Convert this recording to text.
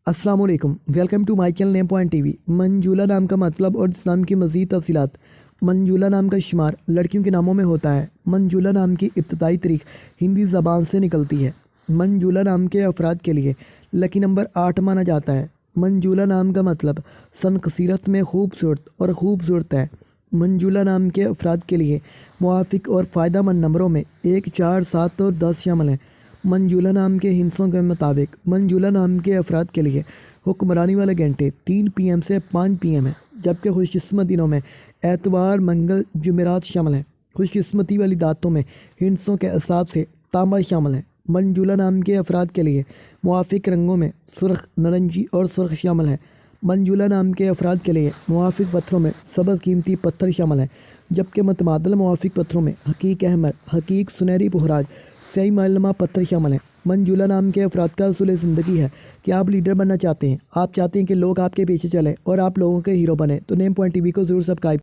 अस्सलाम वालेकुम, welcome to my channel name point TV. Manjula नाम का मतलब और इस नाम की मज़ीद तफसीलात। मंजूला नाम का शुमार लड़कियों के नामों में होता है। मंजूला नाम की इब्तदाई तारीख हिंदी ज़बान से निकलती है। मंजूला नाम के अफराद के लिए लकी नंबर 8 माना जाता है। मंजूला नाम का मतलब सन कसीरत में खूबसूरत और खूबसूरत है। मंजूला नाम के अफराद के लिए मुआफ़िक और फ़ायदेमंद नंबरों में 1, 4, 7 और 10 शामिल हैं। मंजूला नाम के हिंसों के मुताबिक मंजूला नाम के अफराद के लिए हुक्मरानी वाले घंटे 3 PM से 5 PM है, जबकि खुशकिस्मत दिनों में एतवार, मंगल, जुमेरात शामिल हैं। खुशकिस्मती वाली दातों में हिंसों के हिसाब से तांबा शामिल है। मंजूला नाम के अफराद के लिए मुआफ़िक रंगों में सुर्ख, नारंगी और सुर्ख शामिल है। मंजूला नाम के अफराद के लिए मुआफ़िक पत्थरों में सबज़ कीमती पत्थर शामिल हैं, जबकि मतमादल मुआफ़िक पत्थरों में हकीक अहमर, हकीक सुनहरी पुखराज, सही मालूमा पत्थर शामिल हैं। मंजूला नाम के अफराद का असूल ज़िंदगी है कि आप लीडर बनना चाहते हैं। आप चाहते हैं कि लोग आपके पीछे चलें और आप लोगों के हीरो बने, तो नेम पॉइंट टीवी को ज़रूर सब्सक्राइब